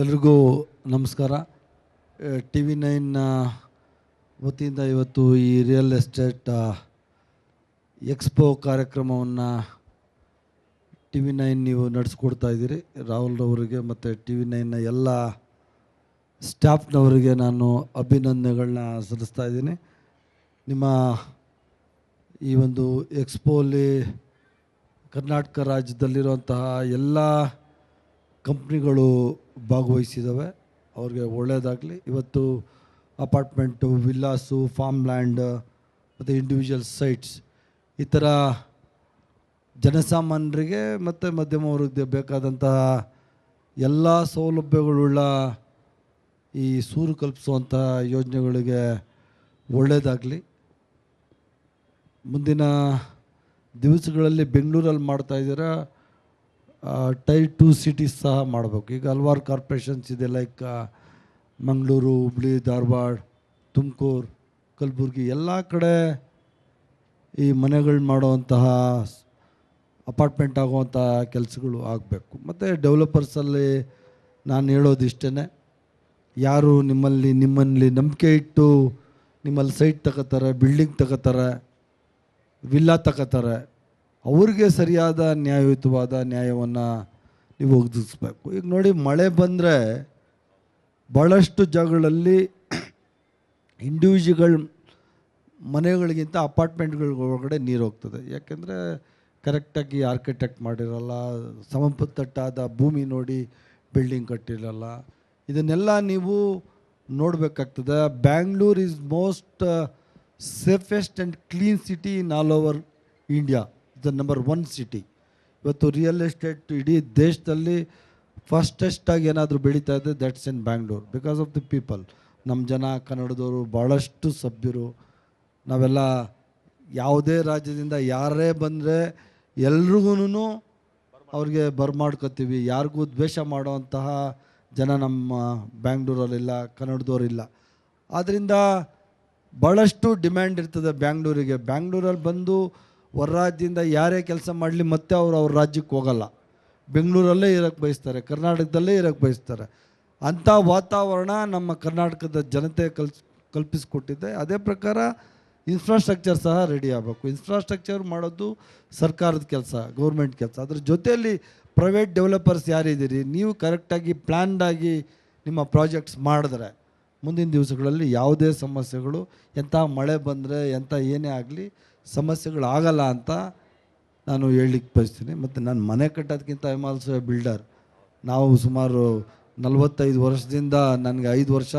ಎಲ್ರಿಗೂ ನಮಸ್ಕಾರ. T V ನೈನ್ನ ವತಿಯಿಂದ ಇವತ್ತು ಈ ರಿಯಲ್ ಎಸ್ಟೇಟ್ ಎಕ್ಸ್ಪೋ ಕಾರ್ಯಕ್ರಮವನ್ನು ಟಿ ವಿ ನೈನ್ ನೀವು ನಡೆಸ್ಕೊಡ್ತಾ ಇದ್ದೀರಿ. ರಾಹುಲ್ ಅವರಿಗೆ ಮತ್ತು ಟಿ ವಿ ನೈನ್ನ ಎಲ್ಲ ಸ್ಟಾಫ್ನವರಿಗೆ ನಾನು ಅಭಿನಂದನೆಗಳನ್ನ ಸಲ್ಲಿಸ್ತಾ ಇದ್ದೀನಿ. ನಿಮ್ಮ ಈ ಒಂದು ಎಕ್ಸ್ಪೋಲಿ ಕರ್ನಾಟಕ ರಾಜ್ಯದಲ್ಲಿರುವಂತಹ ಎಲ್ಲ ಕಂಪ್ನಿಗಳು ಭಾಗವಹಿಸಿದ್ದಾವೆ. ಅವ್ರಿಗೆ ಒಳ್ಳೆಯದಾಗಲಿ. ಇವತ್ತು ಅಪಾರ್ಟ್ಮೆಂಟು, ವಿಲ್ಲಾಸು, ಫಾರ್ಮ್ ಲ್ಯಾಂಡ್ ಮತ್ತು ಇಂಡಿವಿಜುವಲ್ ಸೈಟ್ಸ್ ಈ ಥರ ಜನಸಾಮಾನ್ಯರಿಗೆ ಮತ್ತು ಮಧ್ಯಮ ವರ್ಗಕ್ಕೆ ಬೇಕಾದಂತಹ ಎಲ್ಲ ಸೌಲಭ್ಯಗಳುಳ್ಳ ಈ ಸೂರು ಕಲ್ಪಿಸುವಂಥ ಯೋಜನೆಗಳಿಗೆ ಒಳ್ಳೆಯದಾಗಲಿ. ಮುಂದಿನ ದಿವಸಗಳಲ್ಲಿ ಬೆಂಗಳೂರಲ್ಲಿ ಮಾಡ್ತಾಯಿದ್ದೀರಾ, ಟೈರ್ 2 ಸಿಟೀಸ್ ಸಹ ಮಾಡಬೇಕು. ಈಗ ಹಲವಾರು ಕಾರ್ಪೊರೇಷನ್ಸ್ ಇದೆ, ಲೈಕ್ ಮಂಗಳೂರು, ಹುಬ್ಳಿ, ಧಾರವಾಡ, ತುಮಕೂರು, ಕಲಬುರಗಿ ಎಲ್ಲ ಕಡೆ ಈ ಮನೆಗಳು ಮಾಡುವಂತಹ ಅಪಾರ್ಟ್ಮೆಂಟ್ ಆಗುವಂಥ ಕೆಲಸಗಳು ಆಗಬೇಕು. ಮತ್ತು ಡೆವಲಪರ್ಸಲ್ಲಿ ನಾನು ಹೇಳೋದು ಇಷ್ಟೇ, ಯಾರು ನಿಮ್ಮಲ್ಲಿ ನಂಬಿಕೆ ಇಟ್ಟು ನಿಮ್ಮಲ್ಲಿ ಸೈಟ್ ತಗೋತಾರೆ, ಬಿಲ್ಡಿಂಗ್ ತಗೋತಾರೆ, ವಿಲ್ಲಾ ತಗೋತಾರೆ, ಅವ್ರಿಗೆ ಸರಿಯಾದ ನ್ಯಾಯಯುತವಾದ ನ್ಯಾಯವನ್ನು ನೀವು ಒದಗಿಸ್ಬೇಕು. ಈಗ ನೋಡಿ, ಮಳೆ ಬಂದರೆ ಭಾಳಷ್ಟು ಜಾಗಗಳಲ್ಲಿ ಇಂಡಿವಿಜುವಲ್ ಮನೆಗಳಿಗಿಂತ ಅಪಾರ್ಟ್ಮೆಂಟ್ಗಳ ಒಳಗಡೆ ನೀರು ಹೋಗ್ತದೆ. ಯಾಕೆಂದರೆ ಕರೆಕ್ಟಾಗಿ ಆರ್ಕಿಟೆಕ್ಟ್ ಮಾಡಿರಲ್ಲ, ಸಮತಟ್ಟಾದ ಭೂಮಿ ನೋಡಿ ಬಿಲ್ಡಿಂಗ್ ಕಟ್ಟಿರಲ್ಲ. ಇದನ್ನೆಲ್ಲ ನೀವು ನೋಡಬೇಕಾಗ್ತದೆ. Bangalore is most safest and clean city in all over India, the number 1 city. ಇವತ್ತು ರಿಯಲ್ ಎಸ್ಟೇಟ್ ಇಡೀ ದೇಶದಲ್ಲಿ ಫಸ್ಟೆಸ್ಟಾಗಿ ಏನಾದರೂ ಬೆಳೀತಾ ಇದೆ, that's in Bangalore, because of the people. ನಮ್ಮ ಜನ ಕನ್ನಡದವರು ಭಾಳಷ್ಟು ಸಭ್ಯರು. ನಾವೆಲ್ಲ ಯಾವುದೇ ರಾಜ್ಯದಿಂದ ಯಾರೇ ಬಂದರೆ ಎಲ್ರಿಗೂ ಅವ್ರಿಗೆ ಬರ್ಮಾಡ್ಕೊತೀವಿ. ಯಾರಿಗೂ ದ್ವೇಷ ಮಾಡೋವಂತಹ ಜನ ನಮ್ಮ ಬ್ಯಾಂಗ್ಳೂರಲ್ಲಿಲ್ಲ, ಕನ್ನಡದವರಿಲ್ಲ. ಆದ್ದರಿಂದ ಭಾಳಷ್ಟು ಡಿಮ್ಯಾಂಡ್ ಇರ್ತದೆ ಬ್ಯಾಂಗ್ಳೂರಿಗೆ. ಬ್ಯಾಂಗ್ಳೂರಲ್ಲಿ ಬಂದು ಹೊರ ರಾಜ್ಯದಿಂದ ಯಾರೇ ಕೆಲಸ ಮಾಡಲಿ ಮತ್ತೆ ಅವ್ರ ರಾಜ್ಯಕ್ಕೆ ಹೋಗಲ್ಲ, ಬೆಂಗಳೂರಲ್ಲೇ ಇರೋಕ್ಕೆ ಬಯಸ್ತಾರೆ, ಕರ್ನಾಟಕದಲ್ಲೇ ಇರೋಕ್ಕೆ ಬಯಸ್ತಾರೆ. ಅಂಥ ವಾತಾವರಣ ನಮ್ಮ ಕರ್ನಾಟಕದ ಜನತೆ ಕಲ್ಪಿಸಿಕೊಟ್ಟಿದೆ. ಅದೇ ಪ್ರಕಾರ ಇನ್ಫ್ರಾಸ್ಟ್ರಕ್ಚರ್ ಸಹ ರೆಡಿ ಆಗಬೇಕು. ಇನ್ಫ್ರಾಸ್ಟ್ರಕ್ಚರ್ ಮಾಡೋದು ಸರ್ಕಾರದ ಕೆಲಸ, ಗೌರ್ಮೆಂಟ್ ಕೆಲಸ. ಅದ್ರ ಜೊತೆಯಲ್ಲಿ ಪ್ರೈವೇಟ್ ಡೆವಲಪರ್ಸ್ ಯಾರಿದ್ದೀರಿ, ನೀವು ಕರೆಕ್ಟಾಗಿ ಪ್ಲ್ಯಾನ್ಡಾಗಿ ನಿಮ್ಮ ಪ್ರಾಜೆಕ್ಟ್ಸ್ ಮಾಡಿದ್ರೆ ಮುಂದಿನ ದಿವಸಗಳಲ್ಲಿ ಯಾವುದೇ ಸಮಸ್ಯೆಗಳು, ಎಂಥ ಮಳೆ ಬಂದರೆ ಎಂಥ ಏನೇ ಆಗಲಿ ಸಮಸ್ಯೆಗಳಾಗಲ್ಲ ಅಂತ ನಾನು ಹೇಳಲಿಕ್ಕೆ ಬಯಸ್ತೀನಿ. ಮತ್ತು ನಾನು ಮನೆ ಕಟ್ಟೋದಕ್ಕಿಂತ I am also a builder. ನಾವು ಸುಮಾರು 45 ವರ್ಷದಿಂದ, ನನಗೆ 5 ವರ್ಷ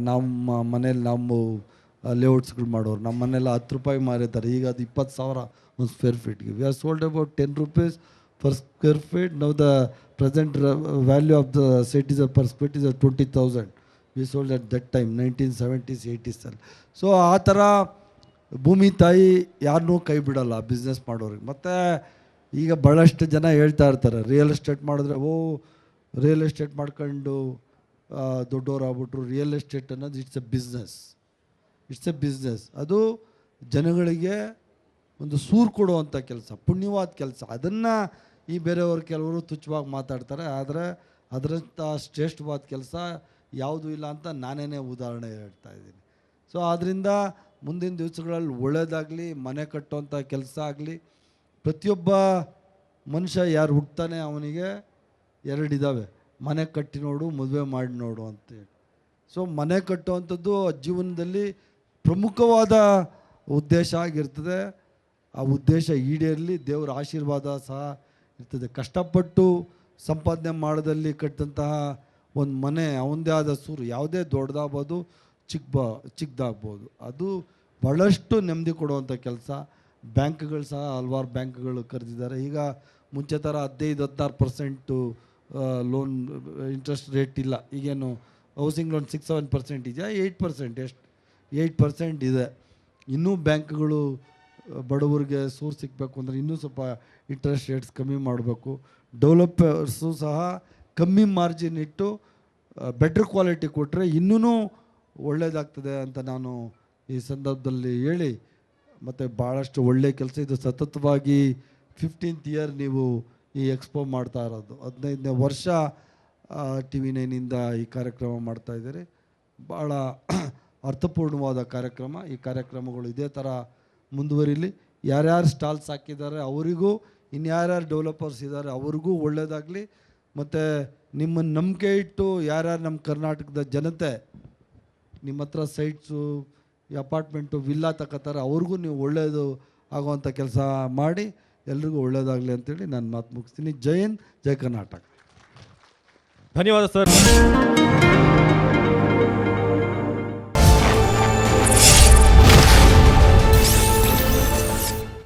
ನಮ್ಮ ಮನೇಲಿ ನಾವು ಲೇಔಟ್ಸ್ಗಳು ಮಾಡೋರು. ನಮ್ಮ ಮನೆಯಲ್ಲ 10 ರೂಪಾಯಿ ಮಾರಿದ್ದಾರೆ, ಈಗ ಅದು 20,000 ಒಂದು ಸ್ಕ್ವೇರ್ ಫೀಟ್ಗೆ. We are sold about 10 rupees per square feet. Now the present value of the site is per square feet is 20,000. We sold at that time 1970s 80s. So ಆ ಥರ ಭೂಮಿ ತಾಯಿ ಯಾರನ್ನೂ ಕೈ ಬಿಡೋಲ್ಲ ಬಿಸ್ನೆಸ್ ಮಾಡೋರಿಗೆ. ಮತ್ತು ಈಗ ಭಾಳಷ್ಟು ಜನ ಹೇಳ್ತಾ ಇರ್ತಾರೆ, ರಿಯಲ್ ಎಸ್ಟೇಟ್ ಮಾಡಿದ್ರೆ ರಿಯಲ್ ಎಸ್ಟೇಟ್ ಮಾಡ್ಕೊಂಡು ದೊಡ್ಡವ್ರು ಆಗ್ಬಿಟ್ರು. ರಿಯಲ್ ಎಸ್ಟೇಟ್ ಅನ್ನೋದು ಇಟ್ಸ್ ಎ ಬಿಸ್ನೆಸ್. ಅದು ಜನಗಳಿಗೆ ಒಂದು ಸೂರು ಕೊಡುವಂಥ ಕೆಲಸ, ಪುಣ್ಯವಾದ ಕೆಲಸ. ಅದನ್ನು ಈ ಬೇರೆಯವರು ಕೆಲವರು ತುಚ್ಛವಾಗಿ ಮಾತಾಡ್ತಾರೆ. ಆದರೆ ಅದರಂಥ ಶ್ರೇಷ್ಠವಾದ ಕೆಲಸ ಯಾವುದೂ ಇಲ್ಲ ಅಂತ ನಾನೇ ಉದಾಹರಣೆ ಹೇಳ್ತಾ ಇದ್ದೀನಿ. ಸೊ ಆದ್ದರಿಂದ ಮುಂದಿನ ದಿವಸಗಳಲ್ಲಿ ಒಳ್ಳೆಯದಾಗಲಿ, ಮನೆ ಕಟ್ಟುವಂಥ ಕೆಲಸ ಆಗಲಿ. ಪ್ರತಿಯೊಬ್ಬ ಮನುಷ್ಯ ಯಾರು ಹುಡ್ತಾನೆ ಅವನಿಗೆ 2 ಇದ್ದಾವೆ, ಮನೆ ಕಟ್ಟಿ ನೋಡು, ಮದುವೆ ಮಾಡಿ ನೋಡು ಅಂತೇಳಿ. ಸೊ ಮನೆ ಕಟ್ಟುವಂಥದ್ದು ಜೀವನದಲ್ಲಿ ಪ್ರಮುಖವಾದ ಉದ್ದೇಶ ಆಗಿರ್ತದೆ. ಆ ಉದ್ದೇಶ ಈಡೇರಲಿ, ದೇವರ ಆಶೀರ್ವಾದ ಸಹ ಇರ್ತದೆ. ಕಷ್ಟಪಟ್ಟು ಸಂಪಾದನೆ ಮಾಡೋದಲ್ಲಿ ಕಟ್ಟಂತಹ ಒಂದು ಮನೆ ಅವನದೇ ಆದ ಸೂರು, ಯಾವುದೇ ದೊಡ್ಡದಾಗ್ಬೋದು ಚಿಕ್ಕದಾಗ್ಬೋದು, ಅದು ಭಾಳಷ್ಟು ನೆಮ್ಮದಿ ಕೊಡುವಂಥ ಕೆಲಸ. ಬ್ಯಾಂಕ್ಗಳು ಸಹ ಹಲವಾರು ಬ್ಯಾಂಕ್ಗಳು ಕರೆದಿದ್ದಾರೆ. ಈಗ ಮುಂಚೆ ಥರ 15-16% ಲೋನ್ ಇಂಟ್ರೆಸ್ಟ್ ರೇಟ್ ಇಲ್ಲ. ಈಗೇನು ಹೌಸಿಂಗ್ ಲೋನ್ 6-7% ಇದೆಯಾ, 8%, ಎಷ್ಟು 8% ಇದೆ. ಇನ್ನೂ ಬ್ಯಾಂಕ್ಗಳು ಬಡವರಿಗೆ ಸೂರು ಸಿಗಬೇಕು ಅಂದರೆ ಇನ್ನೂ ಸ್ವಲ್ಪ ಇಂಟ್ರೆಸ್ಟ್ ರೇಟ್ಸ್ ಕಮ್ಮಿ ಮಾಡಬೇಕು. ಡೆವಲಪರ್ಸು ಸಹ ಕಮ್ಮಿ ಮಾರ್ಜಿನ್ ಇಟ್ಟು ಬೆಟ್ರ್ ಕ್ವಾಲಿಟಿ ಕೊಟ್ಟರೆ ಇನ್ನೂ ಒಳ್ಳೆಯದಾಗ್ತದೆ ಅಂತ ನಾನು ಈ ಸಂದರ್ಭದಲ್ಲಿ ಹೇಳಿ, ಮತ್ತು ಭಾಳಷ್ಟು ಒಳ್ಳೆಯ ಕೆಲಸ ಇದು. ಸತತವಾಗಿ 15th ಇಯರ್ ನೀವು ಈ ಎಕ್ಸ್ಪೋ ಮಾಡ್ತಾ ಇರೋದು, 15ನೇ ವರ್ಷ TV9 ಈ ಕಾರ್ಯಕ್ರಮ ಮಾಡ್ತಾ ಇದ್ದಾರೆ. ಭಾಳ ಅರ್ಥಪೂರ್ಣವಾದ ಕಾರ್ಯಕ್ರಮ. ಈ ಕಾರ್ಯಕ್ರಮಗಳು ಇದೇ ಥರ ಮುಂದುವರಿಲಿ. ಯಾರ್ಯಾರು ಸ್ಟಾಲ್ಸ್ ಹಾಕಿದ್ದಾರೆ ಅವರಿಗೂ, ಇನ್ಯಾರ್ಯಾರು ಡೆವಲಪರ್ಸ್ ಇದ್ದಾರೆ ಅವ್ರಿಗೂ ಒಳ್ಳೆಯದಾಗಲಿ. ಮತ್ತು ನಿಮ್ಮನ್ನು ನಂಬಿಕೆ ಇಟ್ಟು ಯಾರ್ಯಾರು ನಮ್ಮ ಕರ್ನಾಟಕದ ಜನತೆ ನಿಮ್ಮ ಹತ್ರ ಸೈಟ್ಸು, ಈ ಅಪಾರ್ಟ್ಮೆಂಟು, ವಿಲ್ಲಾ ತಗೋತಾರೆ, ಅವ್ರಿಗೂ ನೀವು ಒಳ್ಳೆಯದು ಆಗುವಂಥ ಕೆಲಸ ಮಾಡಿ ಎಲ್ರಿಗೂ ಒಳ್ಳೆಯದಾಗಲಿ ಅಂತೇಳಿ ನಾನು ಮಾತು ಮುಗಿಸ್ತೀನಿ. ಜೈ ಹಿಂದ್, ಜೈ ಕರ್ನಾಟಕ. ಧನ್ಯವಾದ ಸರ್.